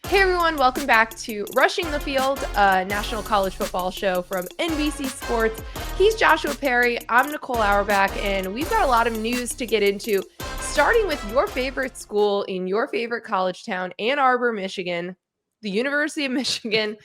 Hey everyone, welcome back to Rushing the Field, a national college football show from NBC Sports. He's Joshua Perry, I'm Nicole Auerbach, and we've got a lot of news to get into, starting with your favorite school in your favorite college town, Ann Arbor, Michigan, the University of Michigan,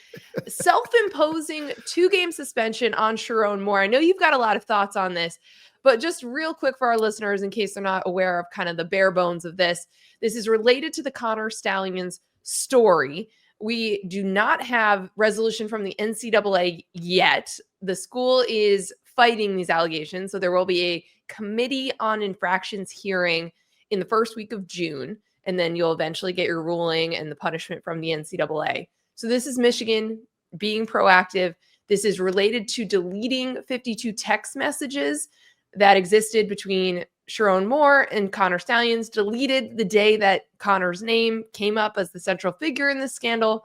self-imposing 2-game suspension on Sherrone Moore. I know you've got a lot of thoughts on this, but just real quick for our listeners, in case they're not aware of kind of the bare bones of this, this is related to the Connor Stallions story. We do not have resolution from the NCAA yet. The school is fighting these allegations. So there will be a committee on infractions hearing in the first week of June, and then you'll eventually get your ruling and the punishment from the NCAA. So this is Michigan being proactive. This is related to deleting 52 text messages that existed between Sherrone Moore and Connor Stallions, deleted the day that Connor's name came up as the central figure in this scandal.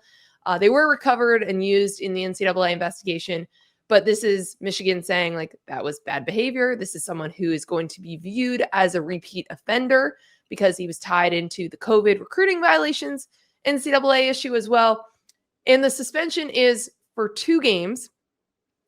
They were recovered and used in the NCAA investigation, but this is Michigan saying like that was bad behavior. This is someone who is going to be viewed as a repeat offender because he was tied into the COVID recruiting violations NCAA issue as well. And the suspension is for 2 games,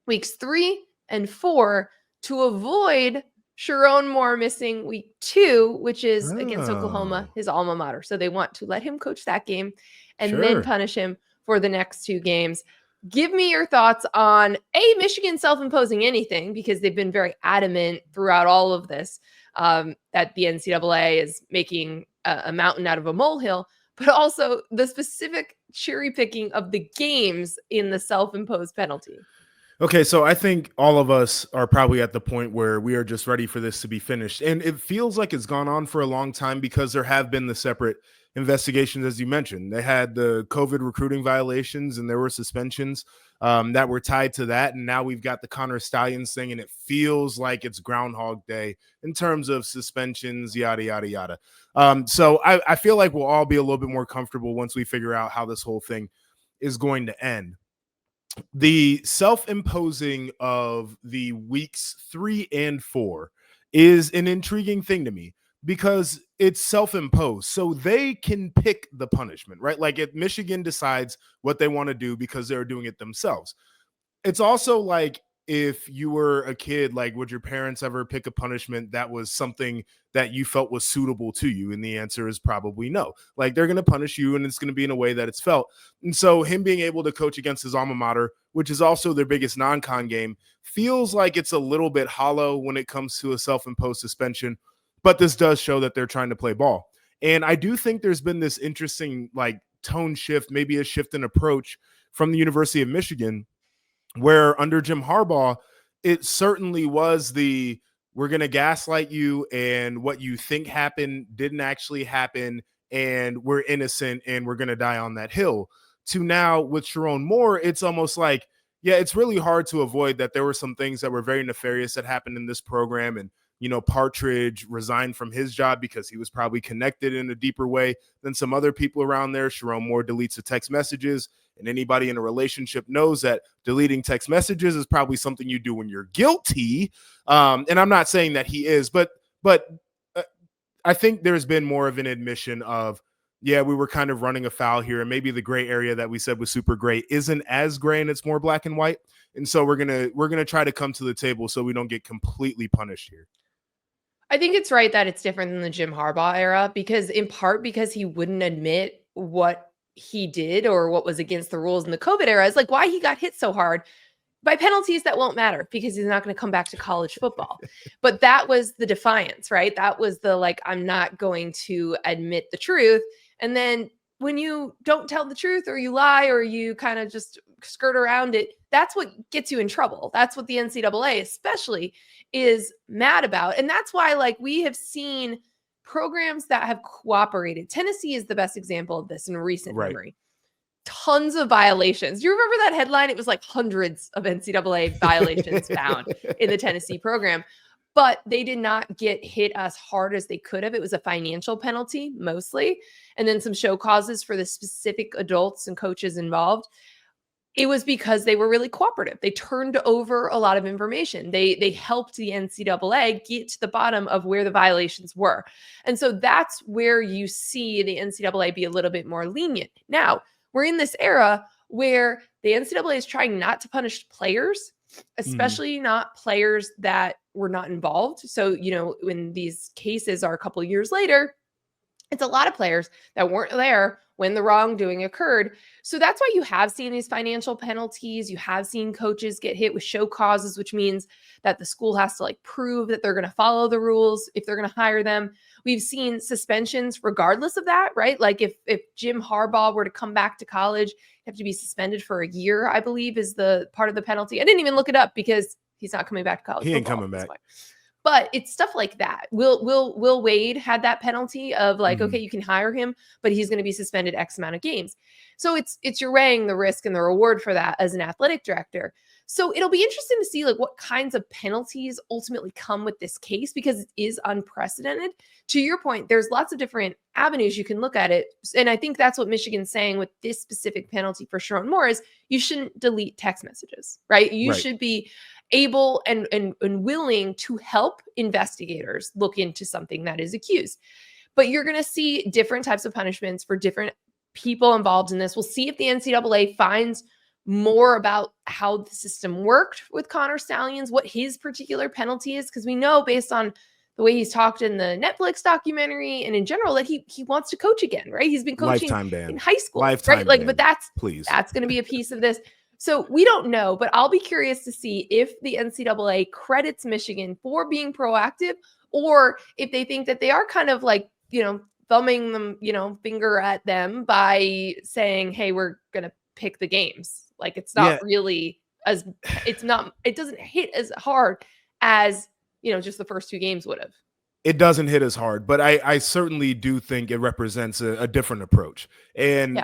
weeks 3 and 4, to avoid Sherrone Moore missing week 2, which is against Oklahoma, his alma mater. So they want to let him coach that game and then punish him for the next 2 games. Give me your thoughts on Michigan self-imposing anything, because they've been very adamant throughout all of this that the NCAA is making a mountain out of a molehill, but also the specific cherry picking of the games in the self-imposed penalty. Okay, so I think all of us are probably at the point where we are just ready for this to be finished. And it feels like it's gone on for a long time because there have been the separate investigations, as you mentioned. They had the COVID recruiting violations and there were suspensions that were tied to that. And now we've got the Connor Stallions thing, and it feels like it's Groundhog Day in terms of suspensions, yada, yada, yada. So I feel like we'll all be a little bit more comfortable once we figure out how this whole thing is going to end. The self-imposing of the weeks 3 and 4 is an intriguing thing to me because it's self-imposed. So they can pick the punishment, right? Like if Michigan decides what they want to do because they're doing it themselves. It's also like if you were a kid, like would your parents ever pick a punishment that was something that you felt was suitable to you? And the answer is probably no. Like they're going to punish you and it's going to be in a way that it's felt. And so him being able to coach against his alma mater, which is also their biggest non-con game, feels like it's a little bit hollow when it comes to a self-imposed suspension. But this does show that they're trying to play ball. And I do think there's been this interesting like tone shift, maybe a shift in approach from the University of Michigan, where under Jim Harbaugh, it certainly was we're going to gaslight you and what you think happened didn't actually happen and we're innocent and we're going to die on that hill, to now with Sherrone Moore, it's almost like, yeah, it's really hard to avoid that there were some things that were very nefarious that happened in this program. And, you know, Partridge resigned from his job because he was probably connected in a deeper way than some other people around there. Sherrone Moore deletes the text messages. And anybody in a relationship knows that deleting text messages is probably something you do when you're guilty. And I'm not saying that he is, but I think there's been more of an admission of, yeah, we were kind of running afoul here. And maybe the gray area that we said was super gray isn't as gray and it's more black and white. And so we're going to try to come to the table so we don't get completely punished here. I think it's right that it's different than the Jim Harbaugh era, because in part because he wouldn't admit what he did or what was against the rules in the COVID era is like why he got hit so hard by penalties that won't matter because he's not going to come back to college football. But that was the defiance, right? That was the like, I'm not going to admit the truth. And then when you don't tell the truth or you lie or you kind of just skirt around it, that's what gets you in trouble. That's what the NCAA especially is mad about. And that's why like we have seen programs that have cooperated. Tennessee is the best example of this in recent memory. Tons of violations. Do you remember that headline? It was like hundreds of NCAA violations found in the Tennessee program, but they did not get hit as hard as they could have. It was a financial penalty mostly, and then some show causes for the specific adults and coaches involved. It was because they were really cooperative. They turned over a lot of information. They helped the NCAA get to the bottom of where the violations were. And so that's where you see the NCAA be a little bit more lenient. Now, we're in this era where the NCAA is trying not to punish players, especially not players that were not involved. So, when these cases are a couple years later, it's a lot of players that weren't there when the wrongdoing occurred. So that's why you have seen these financial penalties. You have seen coaches get hit with show causes, which means that the school has to prove that they're going to follow the rules if they're going to hire them. We've seen suspensions regardless of that, right? Like if Jim Harbaugh were to come back to college, he'd have to be suspended for a year, I believe, is the part of the penalty. I didn't even look it up because he's not coming back to college. He ain't coming back. But it's stuff like that. Will Wade had that penalty of okay, you can hire him, but he's going to be suspended X amount of games. So it's you're weighing the risk and the reward for that as an athletic director. So it'll be interesting to see what kinds of penalties ultimately come with this case, because it is unprecedented. To your point, there's lots of different avenues you can look at it. And I think that's what Michigan's saying with this specific penalty for Sherrone Moore is you shouldn't delete text messages, right? You should be able and willing to help investigators look into something that is accused. But you're going to see different types of punishments for different people involved in this. We'll see if the NCAA finds more about how the system worked with Connor Stalions, what his particular penalty is, because we know based on the way he's talked in the Netflix documentary and in general that he wants to coach again, right? He's been coaching in high school, right? But that's going to be a piece of this. So we don't know, but I'll be curious to see if the NCAA credits Michigan for being proactive, or if they think that they are kind of thumbing them, finger at them by saying, hey, we're going to pick the games. It's not really it doesn't hit as hard as, just the first two games would have. It doesn't hit as hard, but I certainly do think it represents a different approach. And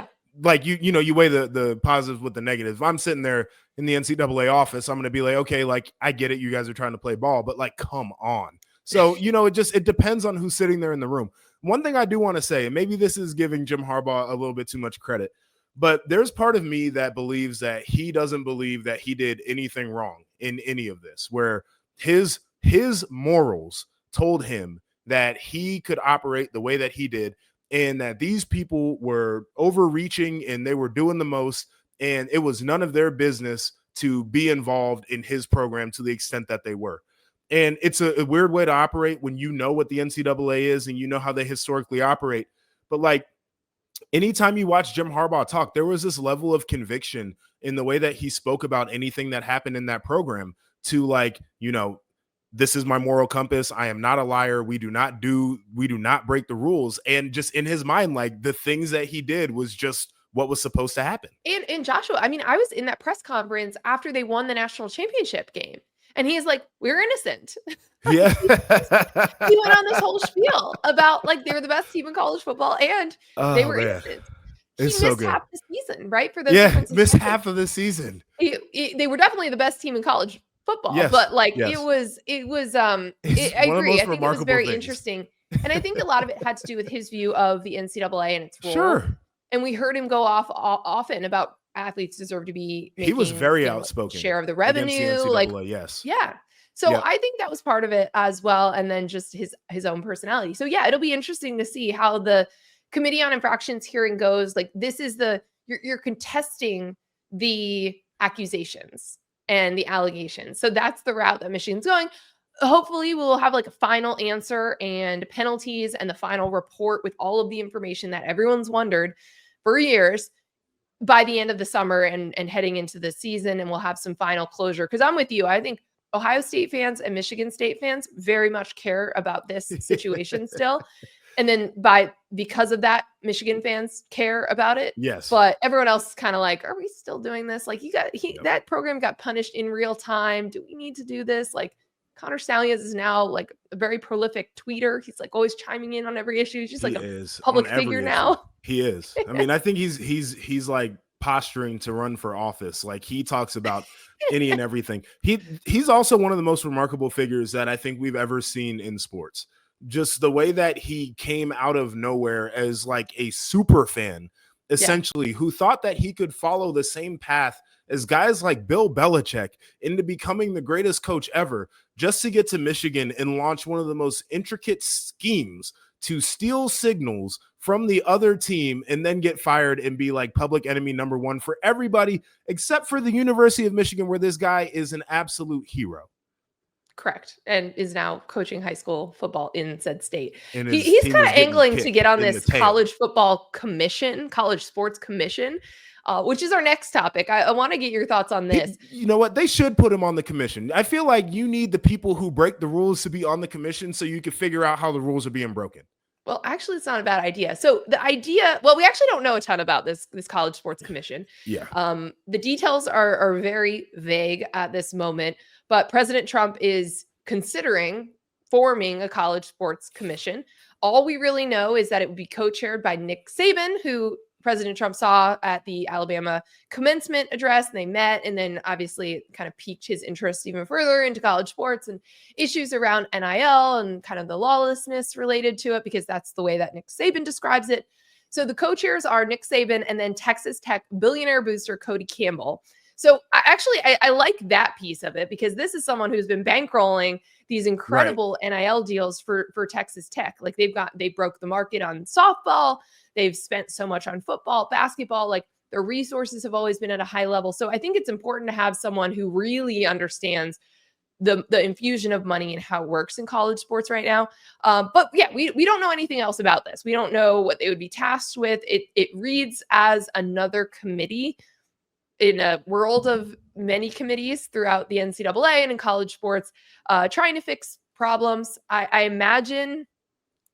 you weigh the positives with the negatives. If I'm sitting there in the NCAA office, I'm going to be okay, I get it. You guys are trying to play ball, but come on. So, it depends on who's sitting there in the room. One thing I do want to say, and maybe this is giving Jim Harbaugh a little bit too much credit, but there's part of me that believes that he doesn't believe that he did anything wrong in any of this, where his morals told him that he could operate the way that he did, and that these people were overreaching and they were doing the most, and it was none of their business to be involved in his program to the extent that they were. And it's a weird way to operate when you know what the NCAA is and you know how they historically operate. But anytime you watch Jim Harbaugh talk, there was this level of conviction in the way that he spoke about anything that happened in that program to this is my moral compass. I am not a liar. We do not break the rules. And just in his mind, the things that he did was just what was supposed to happen. And Joshua, I was in that press conference after they won the national championship game. And he's like, we're innocent. Yeah. He went on this whole spiel about they were the best team in college football and they were innocent. He missed half the season, right? For those missed half of the season. They were definitely the best team in college football, but it was I agree. I think it was very interesting. And I think a lot of it had to do with his view of the NCAA and its role. Sure. And we heard him go off often about athletes deserve to be making, he was very outspoken, share of the revenue. Yes. Yeah. So I think that was part of it as well. And then just his own personality. So yeah, it'll be interesting to see how the Committee on Infractions hearing goes. This is you're contesting the accusations and the allegations. So that's the route that Michigan's going. Hopefully we'll have a final answer and penalties and the final report with all of the information that everyone's wondered for years by the end of the summer and heading into the season. And we'll have some final closure. Because I'm with you. I think Ohio State fans and Michigan State fans very much care about this situation still. And then because of that, Michigan fans care about it. Yes. But everyone else is kind of are we still doing this? That program got punished in real time. Do we need to do this? Connor Stalions is now a very prolific tweeter. He's always chiming in on every issue. He's just a public figure now. He is. I think he's posturing to run for office. He talks about any and everything. He's also one of the most remarkable figures that I think we've ever seen in sports. Just the way that he came out of nowhere as a super fan, essentially, who thought that he could follow the same path as guys like Bill Belichick into becoming the greatest coach ever, just to get to Michigan and launch one of the most intricate schemes to steal signals from the other team and then get fired and be like public enemy number one for everybody except for the University of Michigan, where this guy is an absolute hero. Correct. And is now coaching high school football in said state. And He's kind of angling to get on this college football commission, college sports commission, which is our next topic. I want to get your thoughts on this. You know what? They should put him on the commission. I feel like you need the people who break the rules to be on the commission so you can figure out how the rules are being broken. Well, actually, it's not a bad idea. So the idea, well, we actually don't know a ton about this college sports commission. Yeah. The details are very vague at this moment, but President Trump is considering forming a college sports commission. All we really know is that it would be co-chaired by Nick Saban, who President Trump saw at the Alabama commencement address, and they met, and then obviously it kind of piqued his interest even further into college sports and issues around NIL and kind of the lawlessness related to it, because that's the way that Nick Saban describes it. So the co-chairs are Nick Saban and then Texas Tech billionaire booster Cody Campbell. So I like that piece of it, because this is someone who's been bankrolling these incredible NIL deals for Texas Tech. Like they broke the market on softball. They've spent so much on football, basketball, like their resources have always been at a high level. So I think it's important to have someone who really understands the infusion of money and how it works in college sports right now. But yeah, we don't know anything else about this. We don't know what they would be tasked with. It reads as another committee in a world of many committees throughout the NCAA and in college sports, trying to fix problems. I imagine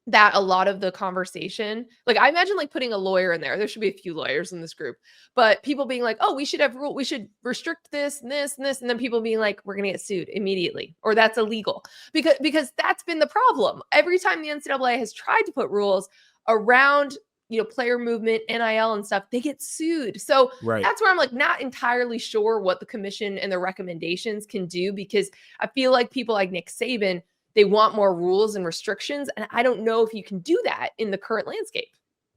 that a lot of the conversation, like I imagine like putting a lawyer in there. There should be a few lawyers in this group, but people being like, oh, we should have we should restrict this and this and this. And then people being like, we're going to get sued immediately, or that's illegal, because that's been the problem. Every time the NCAA has tried to put rules around, player movement, NIL and stuff, they get sued. So that's where I'm like not entirely sure what the commission and the recommendations can do, because I feel like people like Nick Saban, they want more rules and restrictions. And I don't know if you can do that in the current landscape.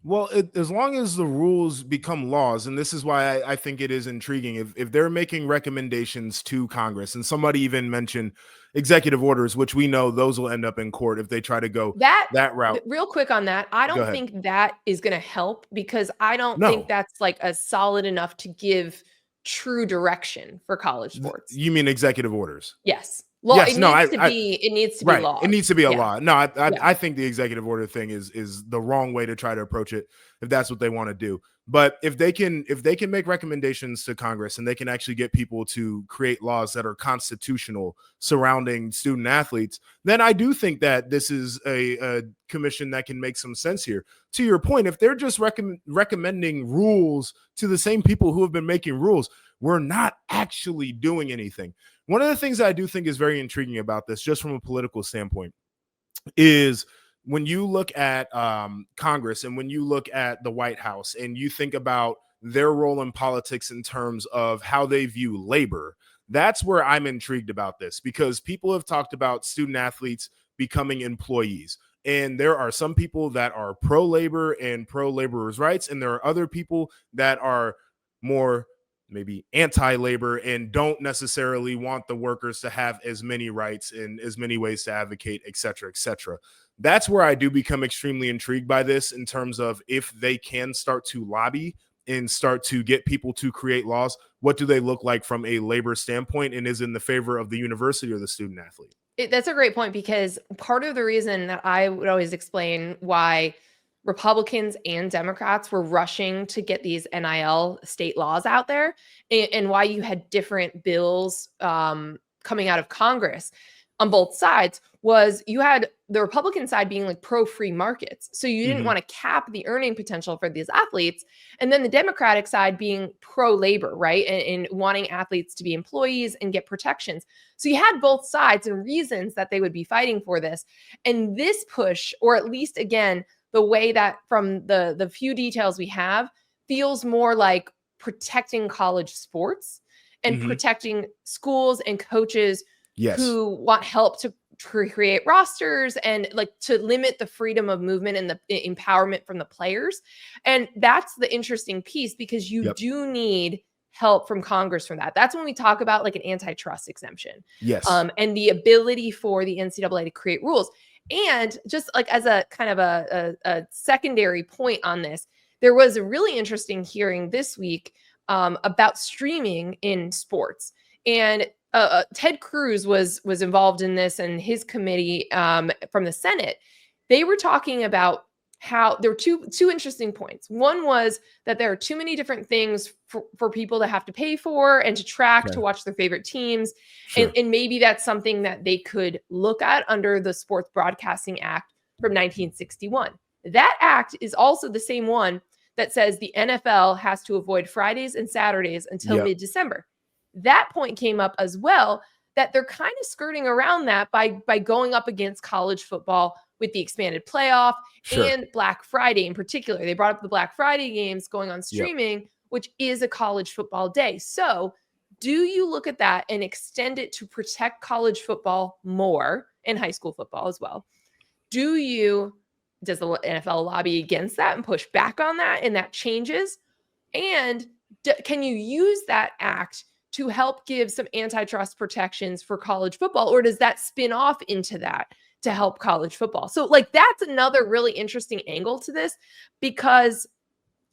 Well, as long as the rules become laws, and this is why I think it is intriguing, if they're making recommendations to Congress, and somebody even mentioned executive orders, which we know those will end up in court if they try to go that route. Real quick on that, I don't think that is going to help, because I don't think that's like a solid enough to give true direction for college sports. You mean executive orders? Yes. Well, it needs to be law. It needs to be a law. No, I think the executive order thing is the wrong way to try to approach it, if that's what they want to do. But if they can make recommendations to Congress and they can actually get people to create laws that are constitutional surrounding student athletes, then I do think that this is a commission that can make some sense here. To your point, if they're just recommending rules to the same people who have been making rules, we're not actually doing anything. One of the things that I do think is very intriguing about this, just from a political standpoint, is when you look at Congress and when you look at the White House and you think about their role in politics in terms of how they view labor, that's where I'm intrigued about this, because people have talked about student athletes becoming employees. And there are some people that are pro-labor and pro-laborers' rights, and there are other people that are more maybe anti-labor and don't necessarily want the workers to have as many rights and as many ways to advocate, et cetera, et cetera. That's where I do become extremely intrigued by this, in terms of if they can start to lobby and start to get people to create laws, what do they look like from a labor standpoint, and is in the favor of the university or the student athlete? That's a great point, because part of the reason that I would always explain why Republicans and Democrats were rushing to get these NIL state laws out there, and why you had different bills coming out of Congress on both sides, was you had the Republican side being like pro-free markets. So you didn't want to cap the earning potential for these athletes. And then the Democratic side being pro-labor, right? And wanting athletes to be employees and get protections. So you had both sides and reasons that they would be fighting for this. And this push, or at least again, the way that from the few details we have, feels more like protecting college sports and protecting schools and coaches who want help to create rosters and like to limit the freedom of movement and the empowerment from the players. And that's the interesting piece, because you do need help from Congress from that. That's when we talk about like an antitrust exemption. Yes. And the ability for the NCAA to create rules. And just like as a kind of a secondary point on this, there was a really interesting hearing this week about streaming in sports. And Ted Cruz was involved in this, and his committee from the Senate. They were talking about how there were two interesting points. One was that there are too many different things for people to have to pay for and to track to watch their favorite teams. Sure. And maybe that's something that they could look at under the Sports Broadcasting Act from 1961. That act is also the same one that says the NFL has to avoid Fridays and Saturdays until mid-December. That point came up as well, that they're kind of skirting around that by going up against college football with the expanded playoff and Black Friday in particular. They brought up the Black Friday games going on streaming, which is a college football day. So do you look at that and extend it to protect college football more, and high school football as well? Does the NFL lobby against that and push back on that, and that changes? And can you use that act to help give some antitrust protections for college football, or does that spin off into that to help college football? So like that's another really interesting angle to this, because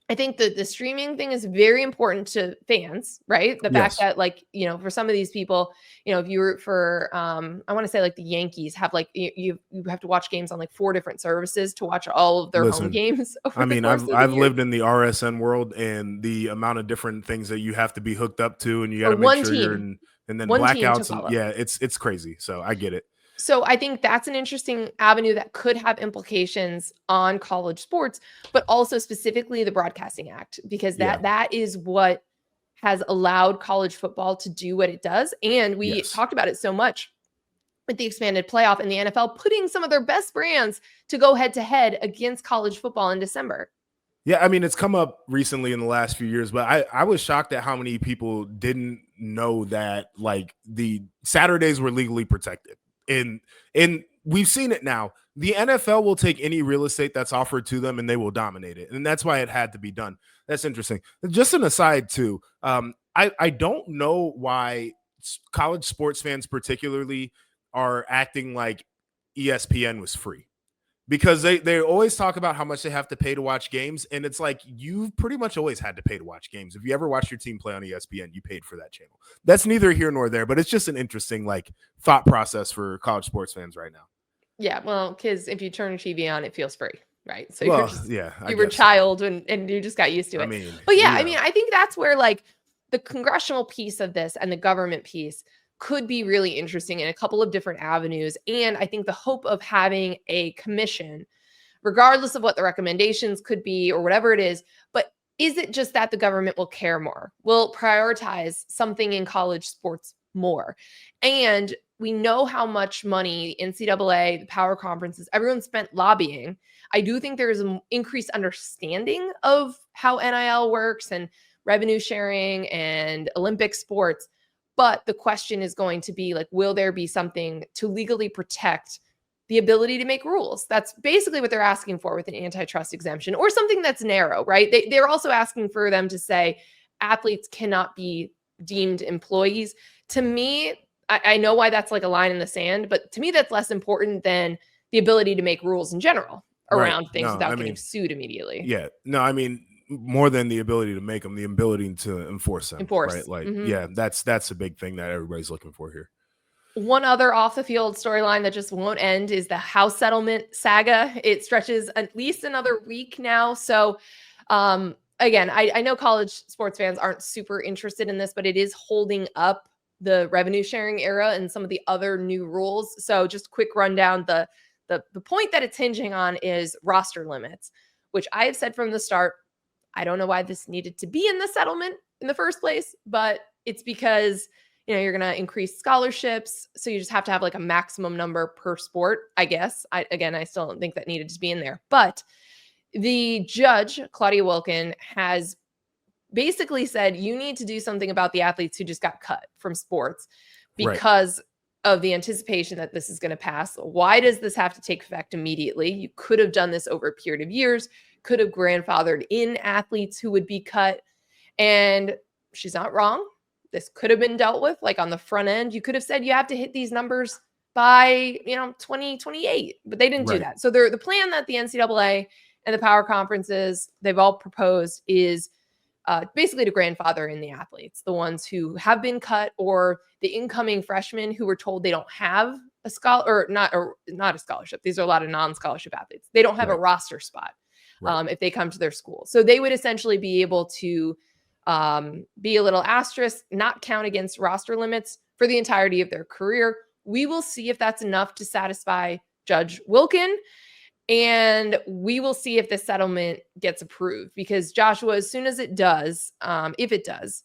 I think that the streaming thing is very important to fans, right? The fact that like, for some of these people, if you root for, I want to say like the Yankees have like, you have to watch games on like 4 different services to watch all of their home games. I mean, I've lived in the RSN world, and the amount of different things that you have to be hooked up to, and you got to make sure you're in, and then blackouts. And it's crazy. So I get it. So I think that's an interesting avenue that could have implications on college sports, but also specifically the Broadcasting Act, because that is what has allowed college football to do what it does. And we talked about it so much with the expanded playoff and the NFL putting some of their best brands to go head to head against college football in December. Yeah, I mean, it's come up recently in the last few years, but I was shocked at how many people didn't know that like the Saturdays were legally protected. And we've seen it now. The NFL will take any real estate that's offered to them and they will dominate it. And that's why it had to be done. That's interesting. Just an aside too. I don't know why college sports fans particularly are acting like ESPN was free, because they always talk about how much they have to pay to watch games. And it's like, you've pretty much always had to pay to watch games. If you ever watched your team play on ESPN, you paid for that channel. That's neither here nor there, but it's just an interesting like thought process for college sports fans right now. Yeah. Well, because if you turn TV on, it feels free. Right. So you were a child and you just got used to it. I think that's where like the congressional piece of this and the government piece could be really interesting in a couple of different avenues. And I think the hope of having a commission, regardless of what the recommendations could be or whatever it is, but is it just that the government will care more, will prioritize something in college sports more? And we know how much money NCAA, the power conferences, everyone spent lobbying. I do think there is an increased understanding of how NIL works and revenue sharing and Olympic sports. But the question is going to be like, will there be something to legally protect the ability to make rules? That's basically what they're asking for with an antitrust exemption, or something that's narrow, right? They're also asking for them to say athletes cannot be deemed employees. To me, I know why that's like a line in the sand, but to me, that's less important than the ability to make rules in general around things without getting sued immediately. Yeah. No, I mean, more than the ability to make them, the ability to enforce them. Right? Like, that's a big thing that everybody's looking for here. One other off the field storyline that just won't end is the house settlement saga. It stretches at least another week now. So, again, I know college sports fans aren't super interested in this, but it is holding up the revenue sharing era and some of the other new rules. So just quick rundown. The point that it's hinging on is roster limits, which I have said from the start, I don't know why this needed to be in the settlement in the first place, but it's because, you're going to increase scholarships. So you just have to have like a maximum number per sport, I guess. I still don't think that needed to be in there. But the judge, Claudia Wilkin, has basically said, you need to do something about the athletes who just got cut from sports because of the anticipation that this is going to pass. Why does this have to take effect immediately? You could have done this over a period of years, could have grandfathered in athletes who would be cut. And she's not wrong. This could have been dealt with like on the front end. You could have said you have to hit these numbers by, 2028, but they didn't do that. So the plan that the NCAA and the power conferences, they've all proposed is basically to grandfather in the athletes, the ones who have been cut or the incoming freshmen who were told they don't have a not a scholarship. These are a lot of non-scholarship athletes. They don't have a roster spot if they come to their school. So they would essentially be able to be a little asterisk, not count against roster limits for the entirety of their career. We will see if that's enough to satisfy Judge Wilkin. And we will see if this settlement gets approved, because Joshua, as soon as it does, if it does,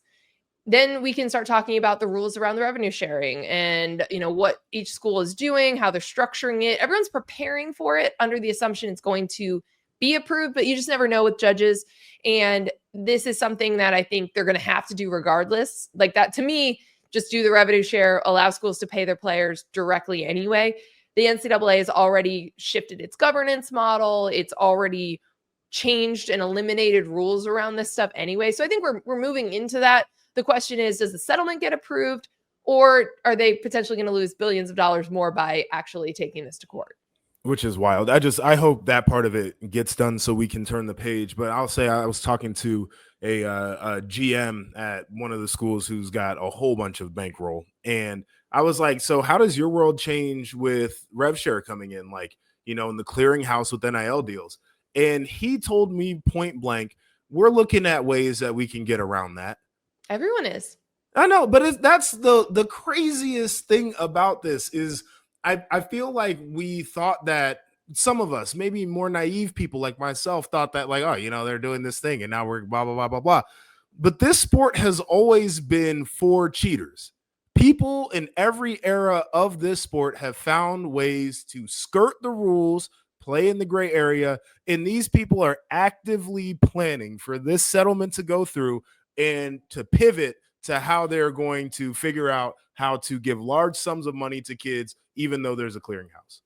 then we can start talking about the rules around the revenue sharing and, what each school is doing, how they're structuring it. Everyone's preparing for it under the assumption it's going to be approved, but you just never know with judges. And this is something that I think they're going to have to do regardless. Like that, to me, just do the revenue share, allow schools to pay their players directly anyway. The NCAA has already shifted its governance model. It's already changed and eliminated rules around this stuff anyway. So I think we're moving into that. The question is, does the settlement get approved, or are they potentially going to lose billions of dollars more by actually taking this to court? Which is wild. I hope that part of it gets done so we can turn the page. But I'll say I was talking to a GM at one of the schools who's got a whole bunch of bankroll, and I was like, so how does your world change with rev share coming in, like, in the clearinghouse with NIL deals? And he told me point blank, we're looking at ways that we can get around that. Everyone is. I know, but that's the craziest thing about this is I feel like we thought that some of us, maybe more naive people like myself, thought that like, oh, they're doing this thing and now we're blah, blah, blah, blah, blah. But this sport has always been for cheaters. People in every era of this sport have found ways to skirt the rules, play in the gray area, and these people are actively planning for this settlement to go through and to pivot to how they're going to figure out how to give large sums of money to kids, even though there's a clearinghouse.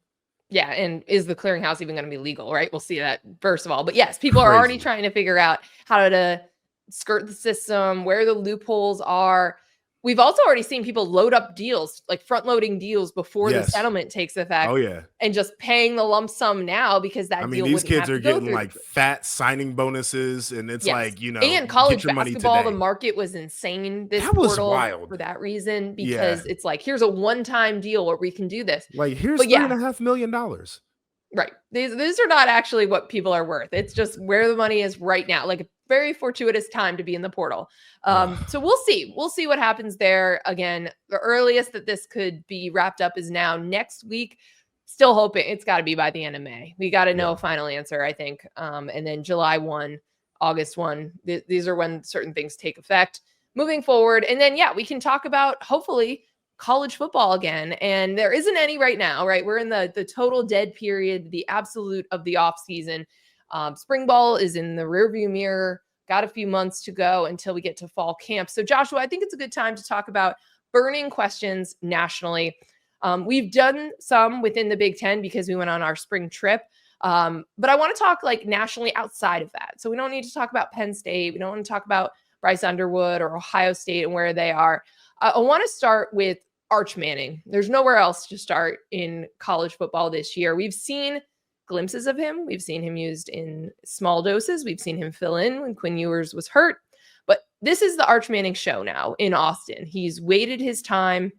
Yeah, and is the clearinghouse even going to be legal, right? We'll see that first of all. But yes, people are already trying to figure out how to skirt the system, where the loopholes are. We've also already seen people load up deals, like front-loading deals before the settlement takes effect. Oh, yeah. And just paying the lump sum now because that deal these kids are getting like fat signing bonuses, and it's like, And college basketball, the market was insane this portal wild for that reason, because it's like, here's a one-time deal where we can do this. Like, here's $3.5 million. Right. These are not actually what people are worth. It's just where the money is right now. Like a very fortuitous time to be in the portal. So we'll see. We'll see what happens there. Again, the earliest that this could be wrapped up is now next week. Still hoping it's got to be by the end of May. We got to know a final answer, I think. And then July 1, August 1. These are when certain things take effect moving forward. And then, we can talk about hopefully college football again. And there isn't any right now, right? We're in the total dead period, the absolute of the off season. Spring ball is in the rearview mirror. Got a few months to go until we get to fall camp. So Joshua, I think it's a good time to talk about burning questions nationally. We've done some within the Big Ten because we went on our spring trip. But I want to talk like nationally outside of that. So we don't need to talk about Penn State. We don't want to talk about Bryce Underwood or Ohio State and where they are. I want to start with Arch Manning. There's nowhere else to start in college football this year. We've seen glimpses of him. We've seen him used in small doses. We've seen him fill in when Quinn Ewers was hurt. But this is the Arch Manning show now in Austin. He's waited his time.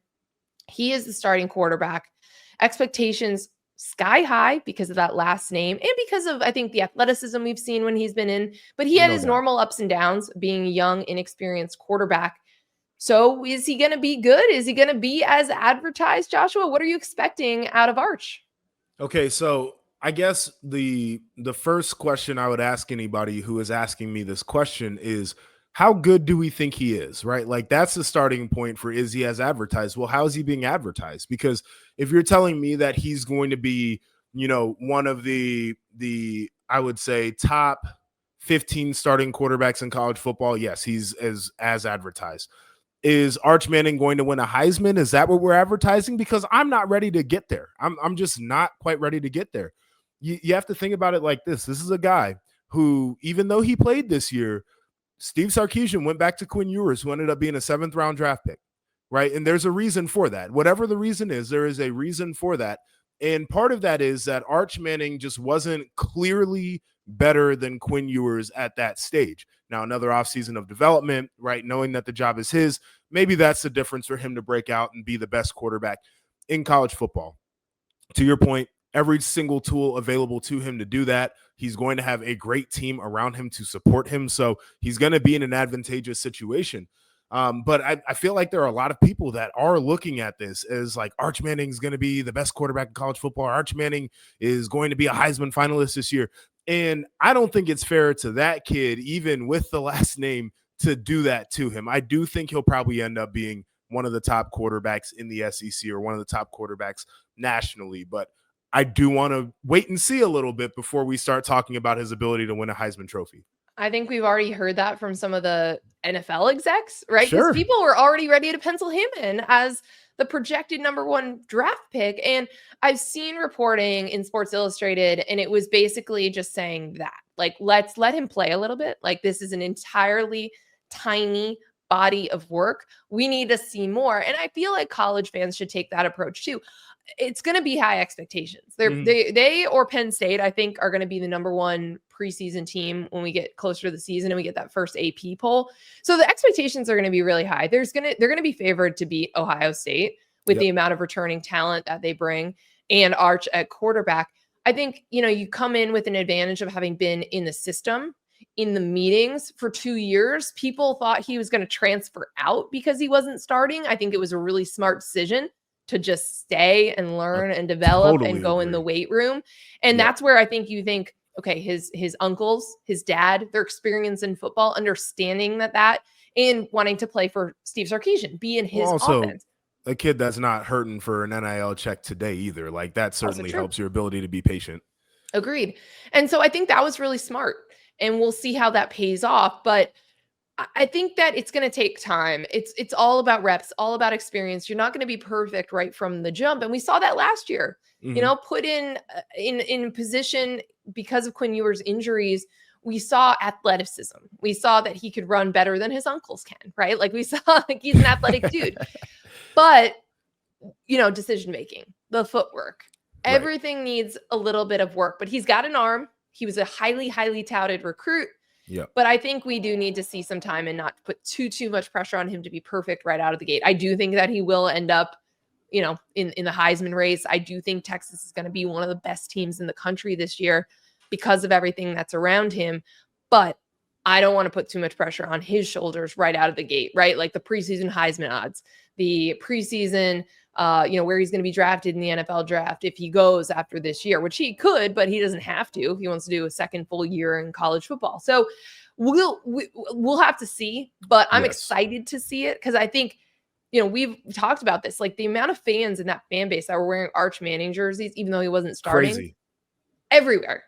He is the starting quarterback. Expectations sky high because of that last name and because of, I think, the athleticism we've seen when he's been in. But he had his normal ups and downs being a young, inexperienced quarterback. So is he going to be good? Is he going to be as advertised, Joshua? What are you expecting out of Arch? Okay, so I guess the first question I would ask anybody who is asking me this question is, how good do we think he is, right? Like, that's the starting point for, is he as advertised? Well, how is he being advertised? Because if you're telling me that he's going to be, one of the I would say top 15 starting quarterbacks in college football, yes, he's as advertised. Is Arch Manning going to win a Heisman? Is that what we're advertising? Because I'm not ready to get there. I'm just not quite ready to get there. You have to think about it like this. This is a guy who, even though he played this year, Steve Sarkisian went back to Quinn Ewers, who ended up being a 7th-round draft pick, right? And there's a reason for that. Whatever the reason is, there is a reason for that. And part of that is that Arch Manning just wasn't clearly better than Quinn Ewers at that stage. Now, another offseason of development, right? Knowing that the job is his, maybe that's the difference for him to break out and be the best quarterback in college football. To your point, every single tool available to him to do that. He's going to have a great team around him to support him. So he's going to be in an advantageous situation. But I feel like there are a lot of people that are looking at this as like Arch Manning's going to be the best quarterback in college football. Arch Manning is going to be a Heisman finalist this year. And I don't think it's fair to that kid, even with the last name, to do that to him. I do think he'll probably end up being one of the top quarterbacks in the SEC or one of the top quarterbacks nationally. But I do want to wait and see a little bit before we start talking about his ability to win a Heisman Trophy. I think we've already heard that from some of the NFL execs, right? Because Sure. people were already ready to pencil him in as the projected number 1 draft pick. And I've seen reporting in Sports Illustrated, and it was basically just saying that, like, let's let him play a little bit. Like, this is an entirely tiny body of work. We need to see more. And I feel like college fans should take that approach too. It's going to be high expectations. They or Penn State, I think, are going to be the number 1 preseason team when we get closer to the season and we get that first AP poll. So the expectations are going to be really high. They're going to be favored to beat Ohio State with the amount of returning talent that they bring and Arch at quarterback. I think, you come in with an advantage of having been in the system, in the meetings for 2 years. People thought he was going to transfer out because he wasn't starting. I think it was a really smart decision to just stay and learn and develop and go in the weight room. And that's where I think you think, okay, his uncles, his dad, their experience in football, understanding that and wanting to play for Steve Sarkisian, be in his offense. A kid that's not hurting for an NIL check today either. Like, that certainly helps your ability to be patient. Agreed. And so I think that was really smart, and we'll see how that pays off. But I think that it's going to take time. It's all about reps, all about experience. You're not going to be perfect right from the jump. And we saw that last year, put in position because of Quinn Ewers' injuries. We saw athleticism. We saw that he could run better than his uncles can, right? Like, we saw like he's an athletic dude, but decision-making, the footwork, everything needs a little bit of work, but he's got an arm. He was a highly, highly touted recruit. Yeah. But I think we do need to see some time and not put too much pressure on him to be perfect right out of the gate. I do think that he will end up, in the Heisman race. I do think Texas is going to be one of the best teams in the country this year because of everything that's around him. But I don't want to put too much pressure on his shoulders right out of the gate, right? Like the preseason Heisman odds, the preseason, where he's going to be drafted in the NFL draft if he goes after this year, which he could, but he doesn't have to if he wants to do a second full year in college football. So we'll have to see, but I'm excited to see it because I think, we've talked about this, like the amount of fans in that fan base that were wearing Arch Manning jerseys, even though he wasn't starting. Crazy. Everywhere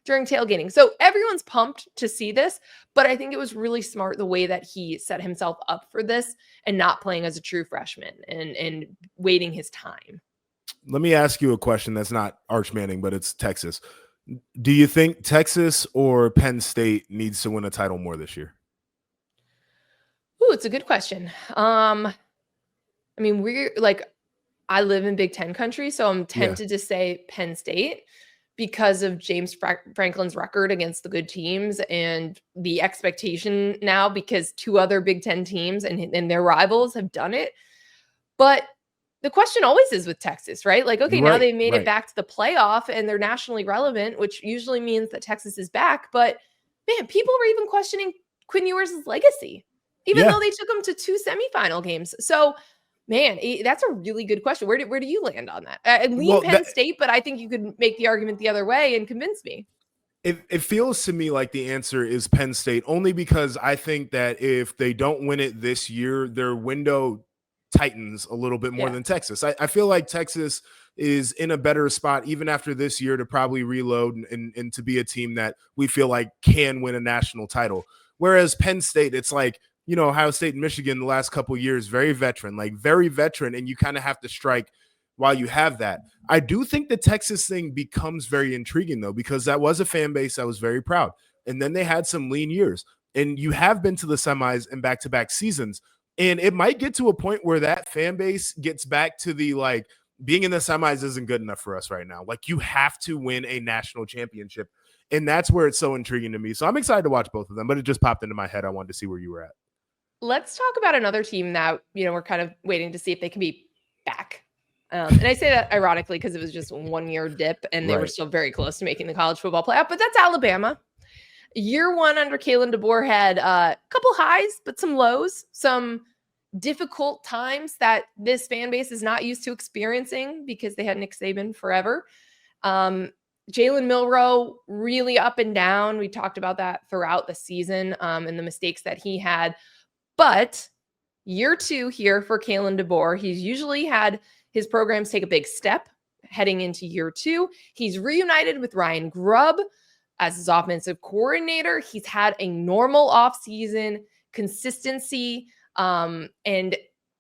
during tailgating. So everyone's pumped to see this, but I think it was really smart the way that he set himself up for this and not playing as a true freshman and waiting his time. Let me ask you a question that's not Arch Manning, but it's Texas. Do you think Texas or Penn State needs to win a title more this year? Ooh, it's a good question. I live in Big Ten country, so I'm tempted to say Penn State because of James Franklin's record against the good teams and the expectation now because 2 other Big Ten teams and their rivals have done it. But the question always is with Texas, right? Like, okay, now they've made it back to the playoff and they're nationally relevant, which usually means that Texas is back. But man, people were even questioning Quinn Ewers' legacy, even though they took him to 2 semifinal games. So man, that's a really good question. Where do you land on that? I lean Penn State, but I think you could make the argument the other way and convince me. It feels to me like the answer is Penn State, only because I think that if they don't win it this year, their window tightens a little bit more than Texas. I feel like Texas is in a better spot even after this year to probably reload and to be a team that we feel like can win a national title. Whereas Penn State, it's like, Ohio State and Michigan the last couple of years, very veteran, and you kind of have to strike while you have that. I do think the Texas thing becomes very intriguing, though, because that was a fan base that was very proud. And then they had some lean years. and you have been to the semis in back-to-back seasons. And it might get to a point where that fan base gets back to the like, being in the semis isn't good enough for us right now. Like, you have to win a national championship. And that's where it's so intriguing to me. So I'm excited to watch both of them, but it just popped into my head. I wanted to see where you were at. Let's talk about another team that, we're kind of waiting to see if they can be back. And I say that ironically because it was just 1 year dip and they were still very close to making the college football playoff, but that's Alabama. Year one under Kalen DeBoer had a couple highs, but some lows, some difficult times that this fan base is not used to experiencing because they had Nick Saban forever. Jalen Milroe, really up and down. We talked about that throughout the season and the mistakes that he had. But year two here for Kalen DeBoer, he's usually had his programs take a big step heading into year two. He's reunited with Ryan Grubb as his offensive coordinator. He's had a normal offseason, consistency, and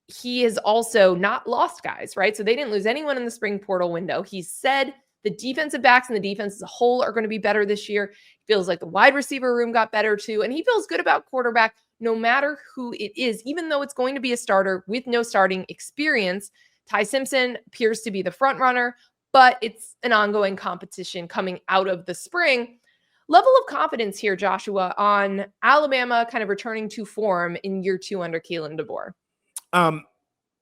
he has also not lost guys, right? So they didn't lose anyone in the spring portal window. He said the defensive backs and the defense as a whole are going to be better this year. Feels like the wide receiver room got better too. And he feels good about quarterback no matter who it is, even though it's going to be a starter with no starting experience. Ty Simpson appears to be the front runner, but it's an ongoing competition coming out of the spring. Level of confidence here, Joshua, on Alabama kind of returning to form in year two under Kalen DeBoer.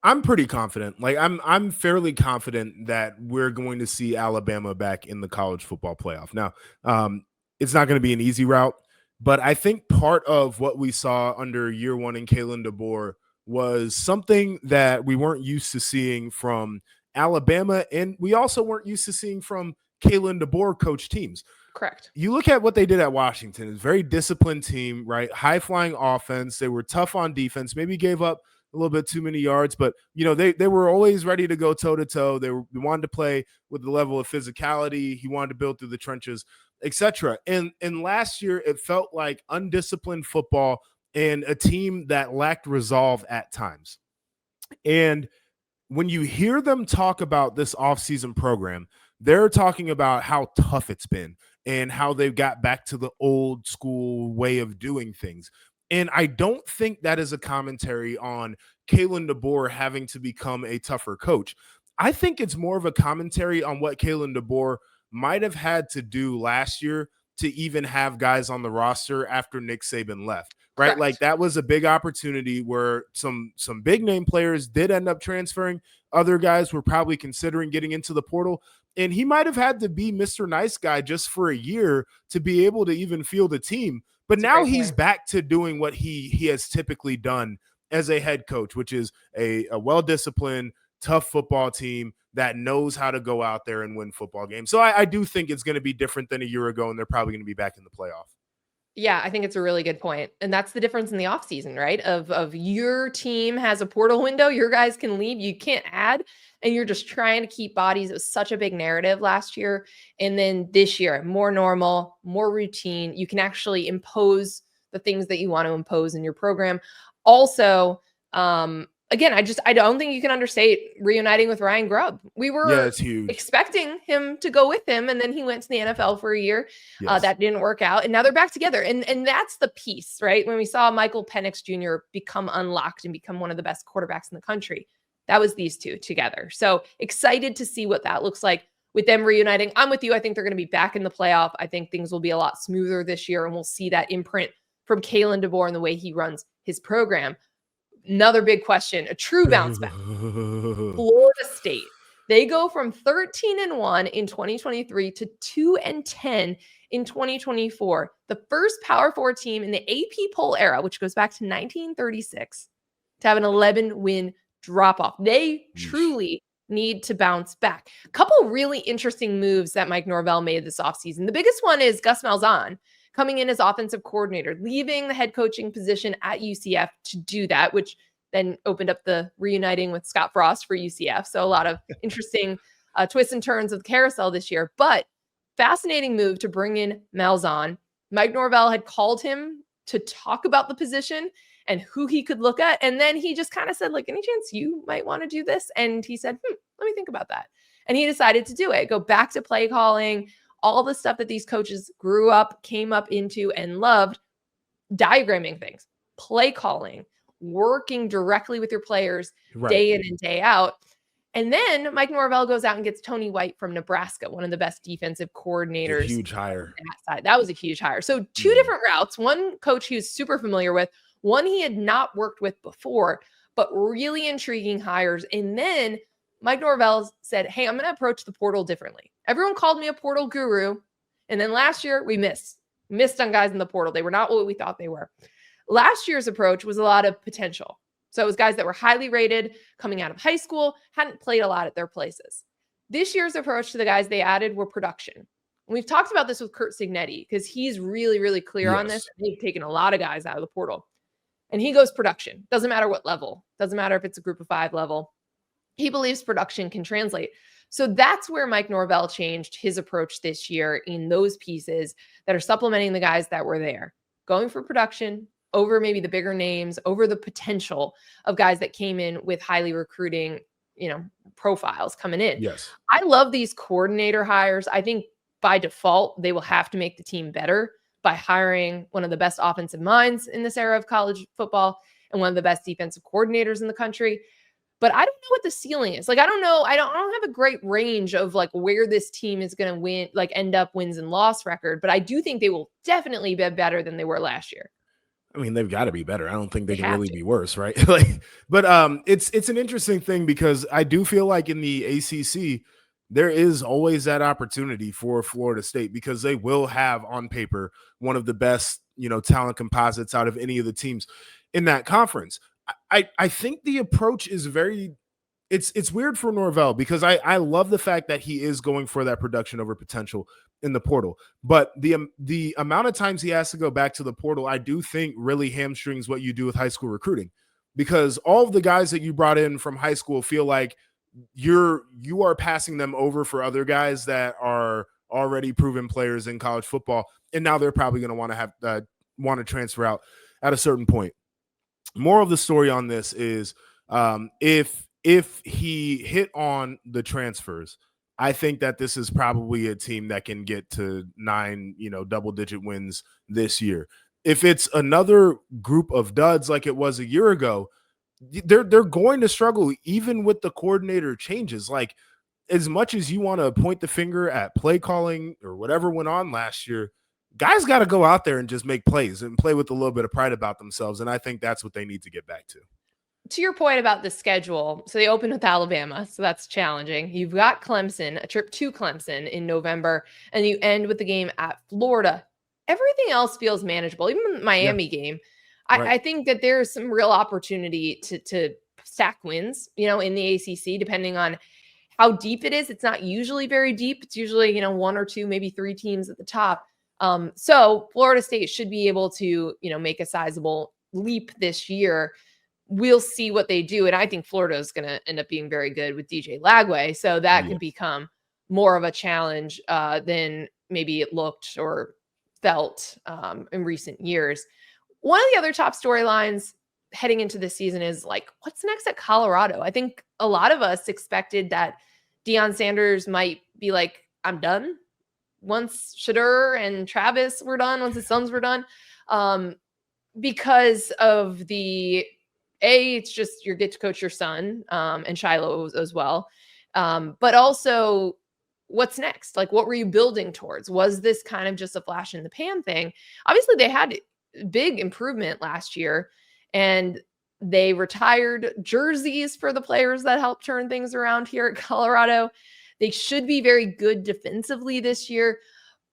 I'm pretty confident. Like I'm fairly confident that we're going to see Alabama back in the college football playoff. Now, it's not going to be an easy route, but I think part of what we saw under year one in Kalen DeBoer was something that we weren't used to seeing from Alabama, and we also weren't used to seeing from Kalen DeBoer coach teams. Correct. You look at what they did at Washington. It's a very disciplined team, right? High-flying offense. They were tough on defense, maybe gave up a little bit too many yards, but they were always ready to go toe-to-toe. They wanted to play with the level of physicality. He wanted to build through the trenches, etc. And last year, it felt like undisciplined football and a team that lacked resolve at times. And when you hear them talk about this offseason program, they're talking about how tough it's been and how they've got back to the old school way of doing things. And I don't think that is a commentary on Kalen DeBoer having to become a tougher coach. I think it's more of a commentary on what Kalen DeBoer might have had to do last year to even have guys on the roster after Nick Saban left, right? Correct. Like that was a big opportunity where some big name players did end up transferring. Other guys were probably considering getting into the portal. And he might have had to be Mr. Nice Guy just for a year to be able to even field a team. But now he's back to doing what he has typically done as a head coach, which is a well-disciplined, tough football team that knows how to go out there and win football games. So I do think it's going to be different than a year ago, and they're probably going to be back in the playoff. Yeah, I think it's a really good point. And that's the difference in the offseason, right? Of your team has a portal window, your guys can leave, you can't add, and you're just trying to keep bodies. It was such a big narrative last year. And then this year, more normal, more routine. You can actually impose the things that you want to impose in your program. Also, again, I don't think you can understate reuniting with Ryan Grubb. We were it's huge. Expecting him to go with him, and then he went to the NFL for a year. Yes. That didn't work out, and now they're back together. And that's the piece, right? When we saw Michael Penix Jr. become unlocked and become one of the best quarterbacks in the country, that was these two together. So excited to see what that looks like with them reuniting. I'm with you. I think they're going to be back in the playoff. I think things will be a lot smoother this year, and we'll see that imprint from Kalen DeBoer and the way he runs his program. Another big question, a true bounce back. Florida State. They go from 13-1 in 2023 to 2-10 in 2024. The first Power 4 team in the AP poll era, which goes back to 1936, to have an 11-win drop-off. They truly need to bounce back. A couple really interesting moves that Mike Norvell made this offseason. The biggest one is Gus Malzahn coming in as offensive coordinator, leaving the head coaching position at UCF to do that, which then opened up the reuniting with Scott Frost for UCF. So a lot of interesting twists and turns of the carousel this year, but fascinating move to bring in Malzahn. Mike Norvell had called him to talk about the position and who he could look at. And then he just kind of said, like, any chance you might want to do this? And he said, let me think about that. And he decided to do it, go back to play calling, all the stuff that these coaches grew up, came up into, and loved. diagramming things, play calling, working directly with your players day in and day out. And then Mike Norvell goes out and gets Tony White from Nebraska, one of the best defensive coordinators. A huge hire. That side. That was a huge hire. So two different routes, one coach he was super familiar with, one he had not worked with before, but really intriguing hires. And then Mike Norvell said, hey, I'm going to approach the portal differently. Everyone called me a portal guru. And then last year we missed on guys in the portal. They were not what we thought they were. Last year's approach was a lot of potential. So it was guys that were highly rated coming out of high school, hadn't played a lot at their places. This year's approach to the guys they added were production. And we've talked about this with Curt Cignetti because he's really, really clear on this. They've taken a lot of guys out of the portal. And he goes production. Doesn't matter what level. Doesn't matter if it's a group of 5 level. He believes production can translate. So that's where Mike Norvell changed his approach this year in those pieces that are supplementing the guys that were there. Going for production over maybe the bigger names, over the potential of guys that came in with highly recruiting, profiles coming in. Yes. I love these coordinator hires. I think by default, they will have to make the team better by hiring one of the best offensive minds in this era of college football and one of the best defensive coordinators in the country. But I don't know what the ceiling is. Like, I don't know. I don't have a great range of like where this team is going to win, like end up wins and loss record. But I do think they will definitely be better than they were last year. I mean, they've got to be better. I don't think they can really be worse, right? But it's an interesting thing because I do feel like in the ACC, there is always that opportunity for Florida State because they will have on paper one of the best, talent composites out of any of the teams in that conference. I think the approach is it's weird for Norvell because I love the fact that he is going for that production over potential in the portal. But the amount of times he has to go back to the portal, I do think really hamstrings what you do with high school recruiting because all of the guys that you brought in from high school feel like you are passing them over for other guys that are already proven players in college football. And now they're probably going to want to transfer out at a certain point. More of the story on this is if he hit on the transfers, I think that this is probably a team that can get to 9, double-digit wins this year. If it's another group of duds like it was a year ago, they're going to struggle even with the coordinator changes. Like, as much as you want to point the finger at play calling or whatever went on last year, guys got to go out there and just make plays and play with a little bit of pride about themselves. And I think that's what they need to get back to. To your point about the schedule, so they open with Alabama, so that's challenging. You've got Clemson, a trip to Clemson in November, and you end with the game at Florida. Everything else feels manageable, even the Miami game. I think that there's some real opportunity to stack wins, in the ACC, depending on how deep it is. It's not usually very deep. It's usually, 1 or 2, maybe 3 teams at the top. So Florida State should be able to, make a sizable leap this year. We'll see what they do. And I think Florida is going to end up being very good with DJ Lagway. So that could become more of a challenge than maybe it looked or felt in recent years. One of the other top storylines heading into this season is like, what's next at Colorado? I think a lot of us expected that Deion Sanders might be like, I'm done once Shedeur and Travis were done, once his sons were done, because of it's just you get to coach your son and Shiloh as well. But also what's next? Like, what were you building towards? Was this kind of just a flash in the pan thing? Obviously they had big improvement last year and they retired jerseys for the players that helped turn things around here at Colorado. They should be very good defensively this year,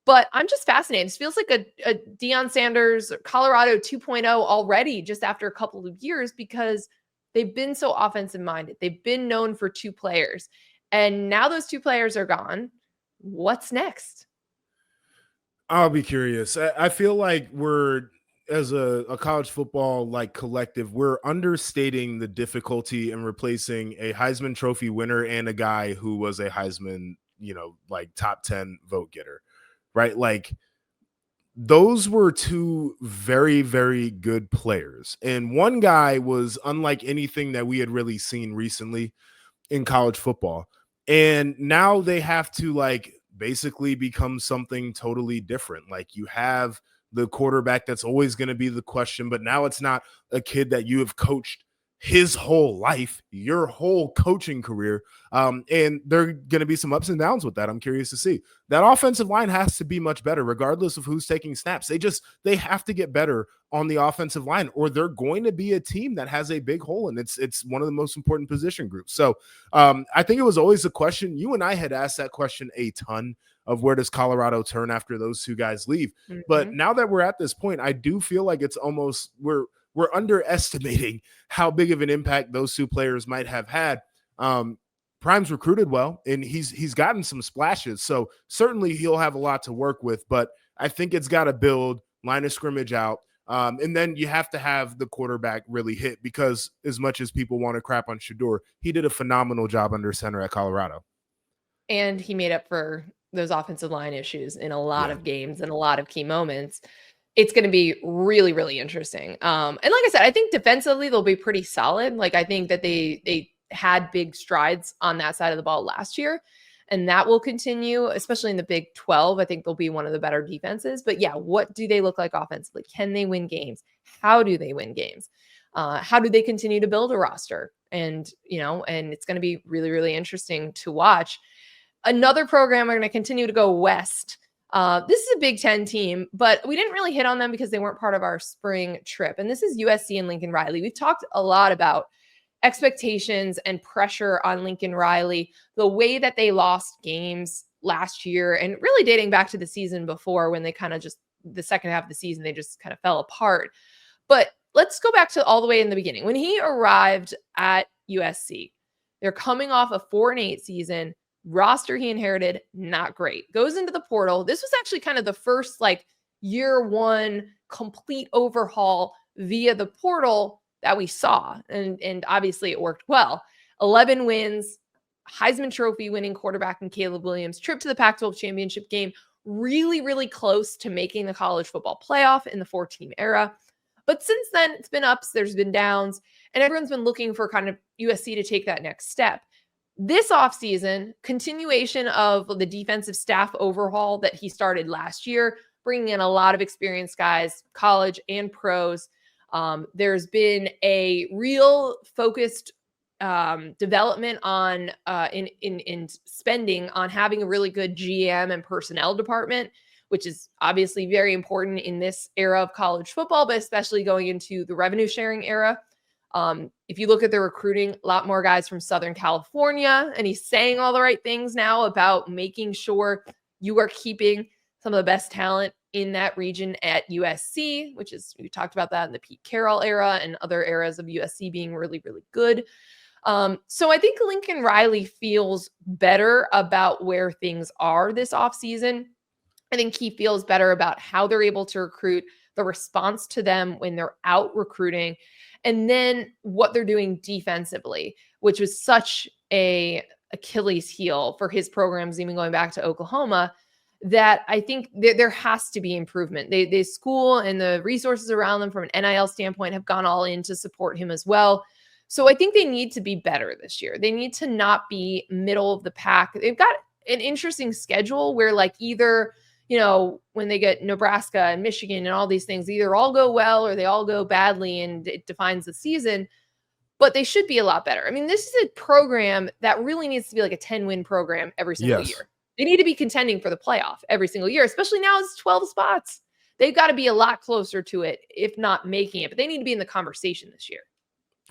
but I'm just fascinated. This feels like a Deion Sanders Colorado 2.0 already just after a couple of years because they've been so offensive minded. They've been known for 2 players. And now those 2 players are gone. What's next? I'll be curious. I feel like we're, as a college football like collective, we're understating the difficulty in replacing a Heisman Trophy winner and a guy who was a Heisman, like top 10 vote getter, right? Like, those were 2 very, very good players. And one guy was unlike anything that we had really seen recently in college football. And now they have to like basically become something totally different. Like, you have the quarterback that's always going to be the question, but now it's not a kid that you have coached his whole life, your whole coaching career. And there are going to be some ups and downs with that. I'm curious to see. That offensive line has to be much better, regardless of who's taking snaps. They have to get better on the offensive line, or they're going to be a team that has a big hole, and it's one of the most important position groups. So I think it was always a question. You and I had asked that question a ton, of where does Colorado turn after those two guys leave. Mm-hmm. But now that we're at this point, I do feel like it's almost we're underestimating how big of an impact those two players might have had. Prime's recruited well, and he's gotten some splashes, so certainly he'll have a lot to work with. But I think it's got to build line of scrimmage out, and then you have to have the quarterback really hit, because as much as people want to crap on Shedeur, he did a phenomenal job under center at Colorado, and he made up for those offensive line issues in a lot of games and a lot of key moments. It's going to be really, really interesting. And like I said, I think defensively they'll be pretty solid. Like, I think that they had big strides on that side of the ball last year, and that will continue, especially in the Big 12. I think they'll be one of the better defenses. But yeah, what do they look like offensively? Can they win games? How do they win games? How do they continue to build a roster? And, and it's going to be really, really interesting to watch. Another program, we're going to continue to go west. This is a Big Ten team, but we didn't really hit on them because they weren't part of our spring trip. And this is USC and Lincoln Riley. We've talked a lot about expectations and pressure on Lincoln Riley, the way that they lost games last year, and really dating back to the season before, when they kind of just, the second half of the season, they just kind of fell apart. But let's go back to all the way in the beginning. When he arrived at USC, they're coming off a 4-8 season. Roster he inherited, not great. Goes into the portal. This was actually kind of the first year one complete overhaul via the portal that we saw. And obviously it worked well. 11 wins, Heisman Trophy winning quarterback in Caleb Williams, trip to the Pac-12 championship game, really, really close to making the college football playoff in the 4-team era. But since then, it's been ups, there's been downs, and everyone's been looking for kind of USC to take that next step. This offseason, continuation of the defensive staff overhaul that he started last year, bringing in a lot of experienced guys, college and pros. There's been a real focused development on in spending on having a really good GM and personnel department, which is obviously very important in this era of college football, but especially going into the revenue sharing era. If you look at the recruiting, a lot more guys from Southern California, and he's saying all the right things now about making sure you are keeping some of the best talent in that region at USC, which is, we talked about that in the Pete Carroll era and other eras of USC being really, really good. So I think Lincoln Riley feels better about where things are this offseason. I think he feels better about how they're able to recruit, the response to them when they're out recruiting, and then what they're doing defensively, which was such a Achilles heel for his programs, even going back to Oklahoma, that I think there has to be improvement. The school and the resources around them from an NIL standpoint have gone all in to support him as well. So I think they need to be better this year. They need to not be middle of the pack. They've got an interesting schedule where either, when they get Nebraska and Michigan and all these things, either all go well or they all go badly, and it defines the season. But they should be a lot better. I mean, this is a program that really needs to be like a 10-win program every single year. They need to be contending for the playoff every single year, especially now it's 12 spots. They've got to be a lot closer to it, if not making it. But they need to be in the conversation this year.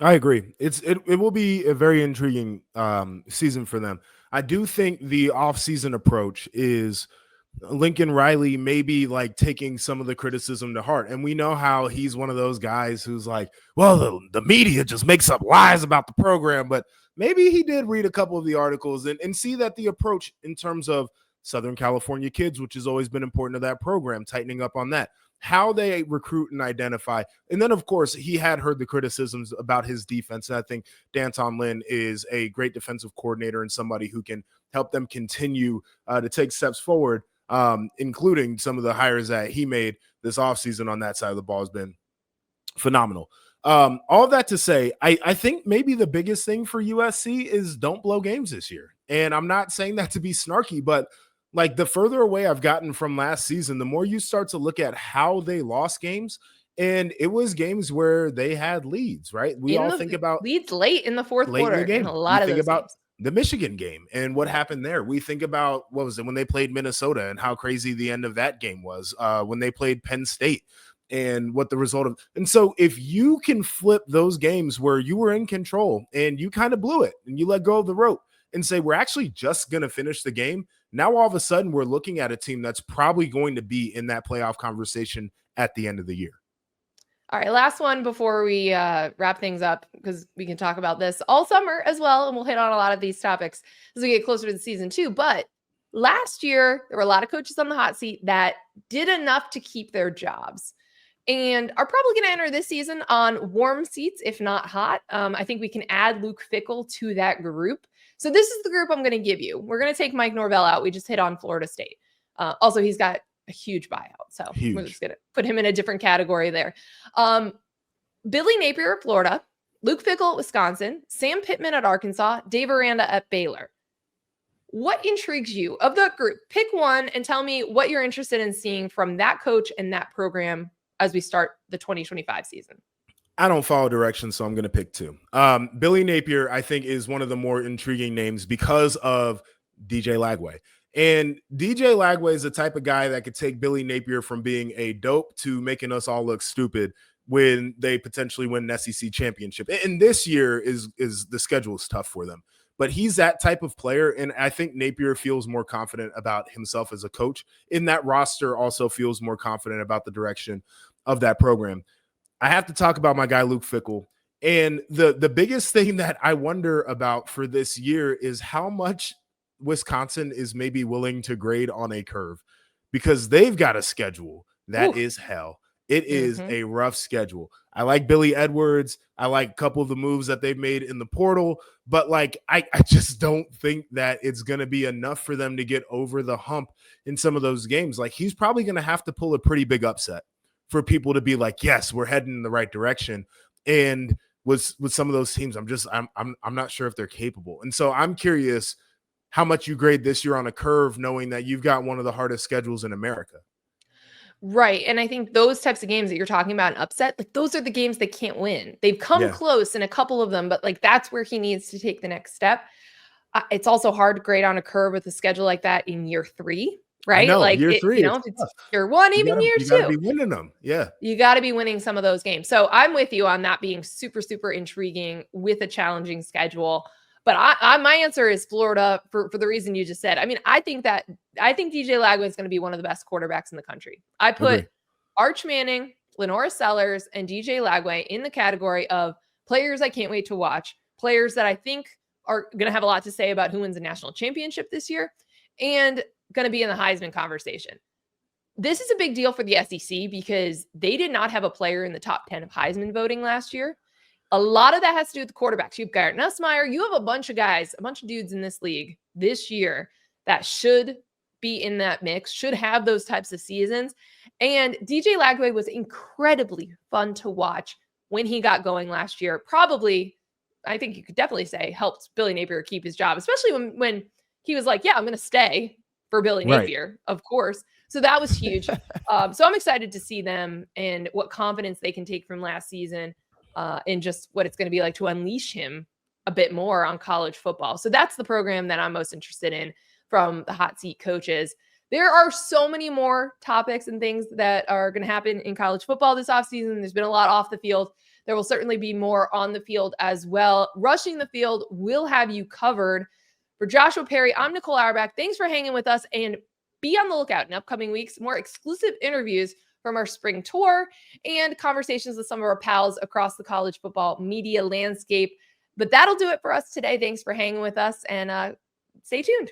I agree. It will be a very intriguing season for them. I do think the offseason approach is Lincoln Riley maybe taking some of the criticism to heart. And we know how he's one of those guys who's well, the media just makes up lies about the program. But maybe he did read a couple of the articles and see that the approach in terms of Southern California kids, which has always been important to that program, tightening up on that, how they recruit and identify. And then, of course, he had heard the criticisms about his defense. And I think Danton Lynn is a great defensive coordinator and somebody who can help them continue to take steps forward. Including some of the hires that he made this offseason on that side of the ball has been phenomenal. All of that to say, I think maybe the biggest thing for USC is don't blow games this year. And I'm not saying that to be snarky, but Like, the further away I've gotten from last season, the more you start to look at how they lost games. And it was games where they had leads, right? We In all the think about leads late in the fourth late in the quarter in a game. We lot of think those about games. the Michigan game and what happened there. We think about, what was it, when they played Minnesota and how crazy the end of that game was, when they played Penn State and what the result of. And so if you can flip those games where you were in control and you kind of blew it and you let go of the rope and say, we're actually just going to finish the game. Now, all of a sudden, we're looking at a team that's probably going to be in that playoff conversation at the end of the year. All right, last one before we wrap things up, because we can talk about this all summer as well, and we'll hit on a lot of these topics as we get closer to the season too. But last year, there were a lot of coaches on the hot seat that did enough to keep their jobs and are probably going to enter this season on warm seats, if not hot. I think we can add Luke Fickell to that group. So this is the group I'm going to give you. We're going to take Mike Norvell out. We just hit on Florida State. Also, he's got a huge buyout. So we're just going to put him in a different category there. Billy Napier at Florida, Luke Fickell at Wisconsin, Sam Pittman at Arkansas, Dave Aranda at Baylor. What intrigues you of the group? Pick one and tell me what you're interested in seeing from that coach and that program as we start the 2025 season. I don't follow directions, so I'm going to pick two. Billy Napier, I think, is one of the more intriguing names because of DJ Lagway. And DJ Lagway is the type of guy that could take Billy Napier from being a dope to making us all look stupid when they potentially win an SEC championship. And this year is the schedule is tough for them. But he's that type of player, and I think Napier feels more confident about himself as a coach. And that roster also feels more confident about the direction of that program. I have to talk about my guy, Luke Fickell. And the biggest thing that I wonder about for this year is how much Wisconsin is maybe willing to grade on a curve, because they've got a schedule that is hell. It is a rough schedule. I like Billy Edwards. I like a couple of the moves that they've made in the portal, but like, I just don't think that it's going to be enough for them to get over the hump in some of those games. Like, he's probably going to have to pull a pretty big upset for people to be like, yes, we're heading in the right direction. And with some of those teams, I'm not sure if they're capable. And so I'm curious how much you grade this year on a curve, knowing that you've got one of the hardest schedules in America. Right. And I think those types of games that you're talking about, an upset, like those are the games they can't win. They've come close in a couple of them, but like that's where he needs to take the next step. It's also hard to grade on a curve with a schedule like that in year 3, right? Like year 3, if it's year 1, even year 2. You got to be winning them. Yeah. You got to be winning some of those games. So I'm with you on that being super, super intriguing with a challenging schedule. But my answer is Florida for the reason you just said. I mean, I think DJ Lagway is going to be one of the best quarterbacks in the country. I put Arch Manning, Lenora Sellers, and DJ Lagway in the category of players I can't wait to watch, players that I think are going to have a lot to say about who wins the national championship this year and going to be in the Heisman conversation. This is a big deal for the SEC because they did not have a player in the top 10 of Heisman voting last year. A lot of that has to do with the quarterbacks. You've got Nussmeier. You have a bunch of guys, a bunch of dudes in this league this year that should be in that mix, should have those types of seasons. And DJ Lagway was incredibly fun to watch when he got going last year. Probably, I think you could definitely say, helped Billy Napier keep his job, especially when he was like, yeah, I'm going to stay for Billy Napier, of course. So that was huge. So I'm excited to see them and what confidence they can take from last season. And just what it's going to be like to unleash him a bit more on college football. So that's the program that I'm most interested in from the hot seat coaches. There are so many more topics and things that are going to happen in college football this offseason. There's been a lot off the field. There will certainly be more on the field as well. Rushing the Field will have you covered. For Joshua Perry, I'm Nicole Auerbach. Thanks for hanging with us, and be on the lookout in upcoming weeks. More exclusive interviews from our spring tour and conversations with some of our pals across the college football media landscape. But that'll do it for us today. Thanks for hanging with us, and stay tuned.